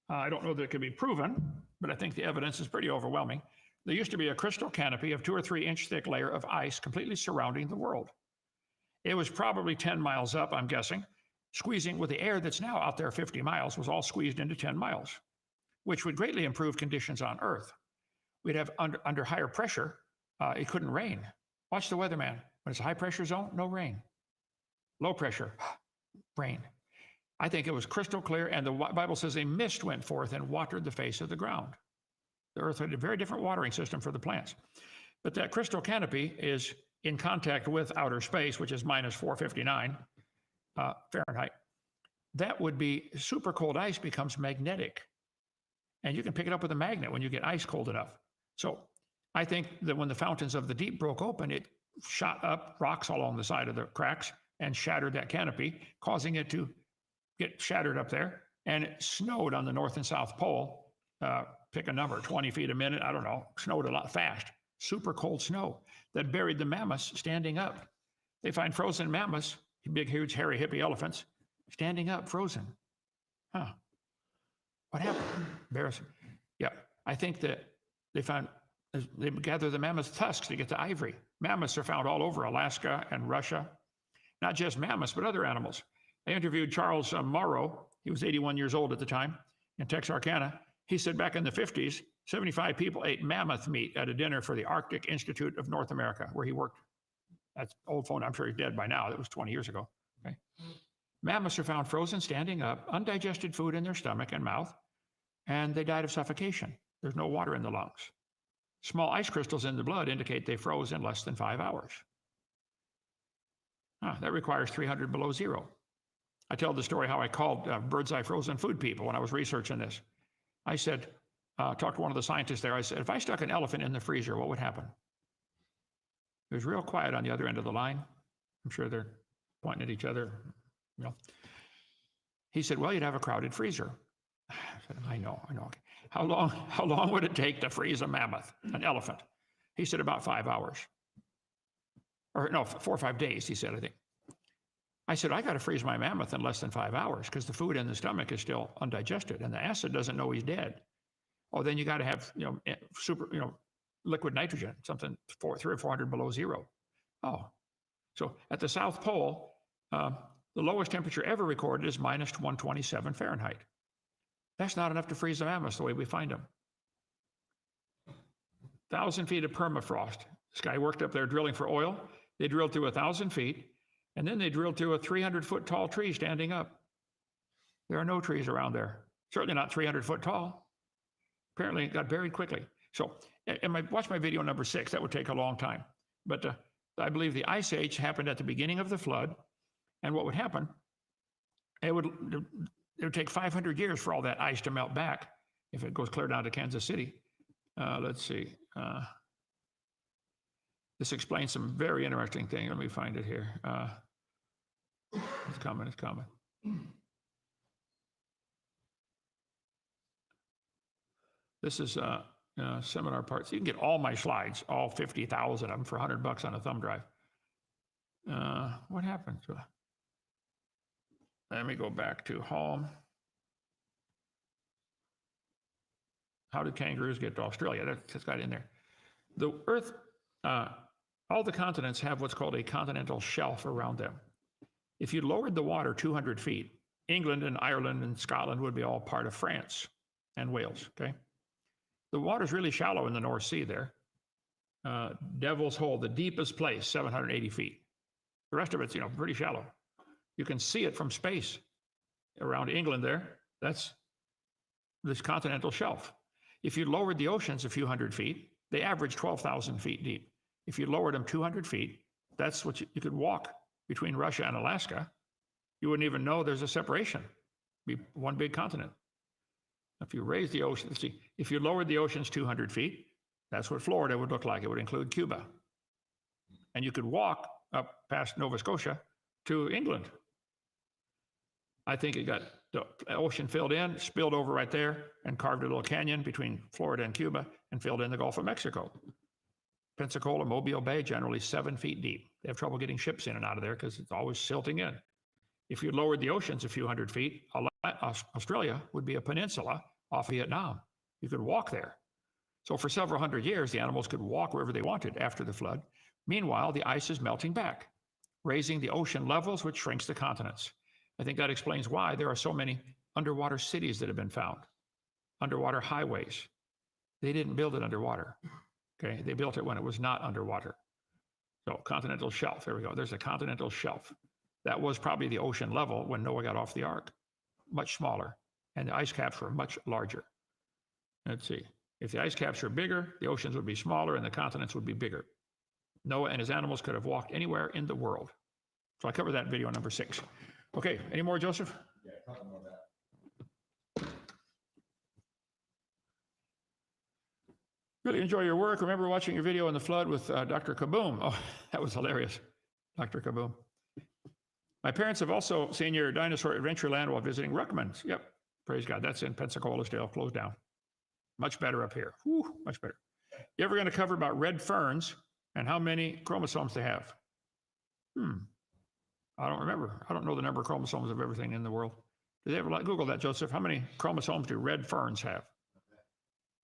I don't know that it can be proven, but I think the evidence is pretty overwhelming. There used to be a crystal canopy of 2 or 3 inch thick layer of ice completely surrounding the world. It was probably 10 miles up, I'm guessing. Squeezing with the air that's now out there 50 miles was all squeezed into 10 miles, which would greatly improve conditions on Earth. We'd have under higher pressure, it couldn't rain. Watch the weatherman. When it's a high pressure zone, no rain. Low pressure, rain. I think it was crystal clear, and the Bible says a mist went forth and watered the face of the ground. The Earth had a very different watering system for the plants. But that crystal canopy is in contact with outer space, which is minus 459 Fahrenheit. That would be super cold ice becomes magnetic. And you can pick it up with a magnet when you get ice cold enough. So I think that when the fountains of the deep broke open, it shot up rocks along the side of the cracks and shattered that canopy, causing it to get shattered up there. And it snowed on the North and South Pole. Pick a number, 20 feet a minute, I don't know, snowed a lot fast. Super cold snow that buried the mammoths standing up. They find frozen mammoths, big, huge, hairy, hippie elephants, standing up, frozen. Huh. What happened? Embarrassing. Yeah, I think that they gather the mammoth tusks to get the ivory. Mammoths are found all over Alaska and Russia. Not just mammoths, but other animals. I interviewed Charles Morrow. He was 81 years old at the time in Texarkana. He said back in the 50s, 75 people ate mammoth meat at a dinner for the Arctic Institute of North America, where he worked. That's old phone. I'm sure he's dead by now. That was 20 years ago. Okay. Mammoths are found frozen, standing up, undigested food in their stomach and mouth, and they died of suffocation. There's no water in the lungs. Small ice crystals in the blood indicate they froze in less than 5 hours. That requires 300 below zero. I tell the story how I called Bird's Eye Frozen Food people when I was researching this. I said, talked to one of the scientists there. I said, if I stuck an elephant in the freezer, what would happen? It was real quiet on the other end of the line. I'm sure they're pointing at each other. You know. He said, well, you'd have a crowded freezer. I said, I know. How long would it take to freeze a mammoth, an elephant? He said, about 5 hours. Or no, 4 or 5 days, he said, I think. I said, I got to freeze my mammoth in less than 5 hours because the food in the stomach is still undigested and the acid doesn't know he's dead. Oh, then you got to have, liquid nitrogen, something 300 or 400 below zero. Oh, so at the South Pole, the lowest temperature ever recorded is minus 127 Fahrenheit. That's not enough to freeze the mammoths the way we find them. 1,000 feet of permafrost. This guy worked up there drilling for oil. They drilled through 1,000 feet, and then they drilled through a 300-foot tall tree standing up. There are no trees around there. Certainly not 300 foot tall. Apparently it got buried quickly. So, watch my video number 6. That would take a long time. But I believe the Ice Age happened at the beginning of the flood. And what would happen, it would take 500 years for all that ice to melt back if it goes clear down to Kansas City. Let's see. This explains some very interesting things. Let me find it here. It's coming. This is seminar parts. You can get all my slides, all 50,000 of them for $100 on a thumb drive. What happened? Let me go back to home. How did kangaroos get to Australia? That's got in there. The Earth, all the continents have what's called a continental shelf around them. If you lowered the water 200 feet, England and Ireland and Scotland would be all part of France and Wales, okay? The water's really shallow in the North Sea there. Devil's Hole, the deepest place, 780 feet. The rest of it's, pretty shallow. You can see it from space around England there. That's this continental shelf. If you lowered the oceans a few hundred feet, they average 12,000 feet deep. If you lowered them 200 feet, that's what you could walk between Russia and Alaska. You wouldn't even know there's a separation. It'd be one big continent. If you raise the ocean, if you lowered the oceans 200 feet, that's what Florida would look like. It would include Cuba. And you could walk up past Nova Scotia to England. I think it got the ocean filled in, spilled over right there, and carved a little canyon between Florida and Cuba and filled in the Gulf of Mexico. Pensacola, Mobile Bay, generally 7 feet deep. They have trouble getting ships in and out of there because it's always silting in. If you lowered the oceans a few hundred feet, Australia would be a peninsula off Vietnam. You could walk there. So for several hundred years, the animals could walk wherever they wanted after the flood. Meanwhile, the ice is melting back, raising the ocean levels, which shrinks the continents. I think that explains why there are so many underwater cities that have been found, underwater highways. They didn't build it underwater. Okay, they built it when it was not underwater. So continental shelf, there we go. There's a continental shelf. That was probably the ocean level when Noah got off the ark, much smaller, and the ice caps were much larger. Let's see. If the ice caps were bigger, the oceans would be smaller and the continents would be bigger. Noah and his animals could have walked anywhere in the world. So I covered that in video number 6. Okay, any more, Joseph? Yeah, a couple more of that. Really enjoy your work. Remember watching your video on the flood with Dr. Kaboom. Oh, that was hilarious, Dr. Kaboom. My parents have also seen your dinosaur Adventureland while visiting Ruckman's. Yep, praise God. That's in Pensacola still, closed down. Much better up here. Whew, much better. You ever going to cover about red ferns and how many chromosomes they have? I don't remember. I don't know the number of chromosomes of everything in the world. Did they ever Google that, Joseph? How many chromosomes do red ferns have?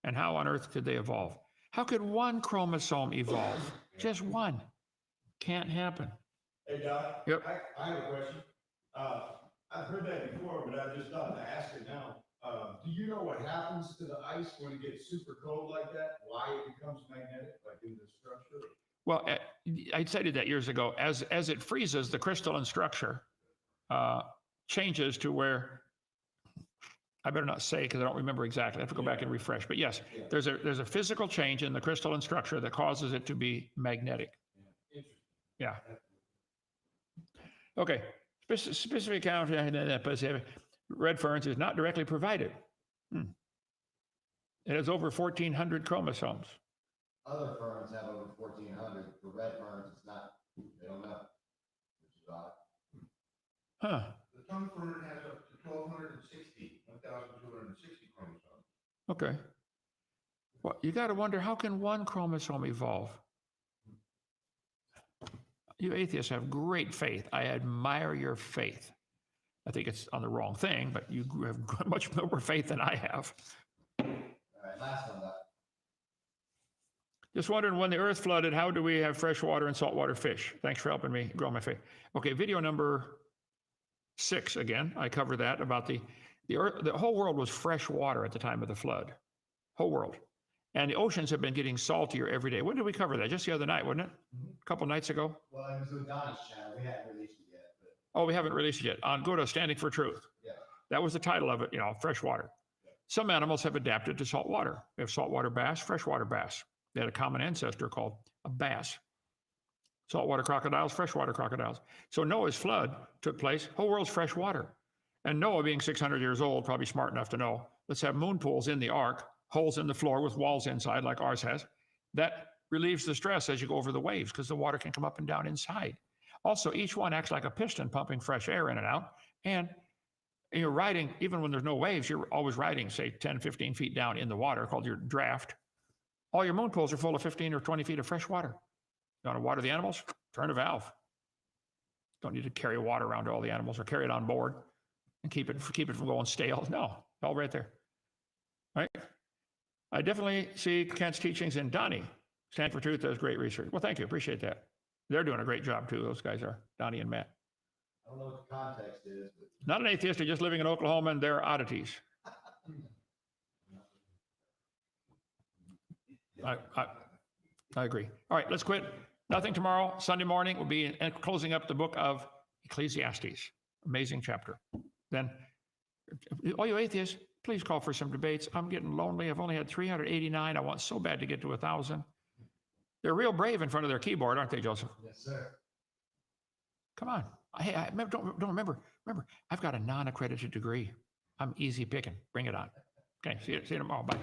And how on earth did they evolve? How could one chromosome evolve? Just one. Can't happen. Hey, Doc. Yep. I have a question. I've heard that before, but I just thought to ask it now. Do you know what happens to the ice when it gets super cold like that? Why it becomes magnetic, like in the structure? Well, I cited that years ago. As it freezes, the crystalline structure changes to where I better not say because I don't remember exactly. I have to go back and refresh. But yes, Yeah. there's a physical change in the crystalline structure that causes it to be magnetic. Yeah. Okay. Specific account red ferns is not directly provided. It has over 1,400 chromosomes. Other ferns have over 1,400. For red ferns, it's not. They don't know. Which is odd. Huh. The tongue fern has up to 1,260 chromosomes. Okay. Well, you got to wonder, how can one chromosome evolve? You atheists have great faith. I admire your faith. I think it's on the wrong thing, but you have much more faith than I have. All right, last one, Doc. Just wondering, when the earth flooded, how do we have freshwater and saltwater fish? Thanks for helping me grow my faith. Okay, video number 6 again. I cover that about the whole world was fresh water at the time of the flood. Whole world. And the oceans have been getting saltier every day. When did we cover that? Just the other night, wasn't it? A couple nights ago? Well, it was with Donnie's channel. We haven't released it yet. But Oh, we haven't released it yet. On Go to Standing for Truth. yeah. That was the title of it, fresh water. Some animals have adapted to salt water. We have saltwater bass, freshwater bass. They had a common ancestor called a bass. Saltwater crocodiles, freshwater crocodiles. So Noah's flood took place, whole world's fresh water. And Noah, being 600 years old, probably smart enough to know, let's have moon pools in the ark, holes in the floor with walls inside like ours has. That relieves the stress as you go over the waves because the water can come up and down inside. Also, each one acts like a piston pumping fresh air in and out. And you're riding, even when there's no waves, you're always riding, say, 10, 15 feet down in the water called your draft. All your moon pools are full of 15 or 20 feet of fresh water. You want to water the animals? Turn a valve. Don't need to carry water around to all the animals or carry it on board and keep it from going stale. No, all right there. Right? I definitely see Kent's teachings in Donnie. Stand for Truth does great research. Well, thank you. Appreciate that. They're doing a great job too. Those guys are, Donnie and Matt. I don't know what the context is, but Not an atheist, they're just living in Oklahoma and they're oddities. I agree. All right, let's quit. Nothing tomorrow. Sunday morning, we'll be closing up the book of Ecclesiastes. Amazing chapter. Then, all you atheists, please call for some debates. I'm getting lonely. I've only had 389. I want so bad to get to 1,000. They're real brave in front of their keyboard, aren't they, Joseph? yes, sir. Come on. Hey, don't remember, I've got a non-accredited degree. I'm easy picking. Bring it on. Okay, see you tomorrow. Bye.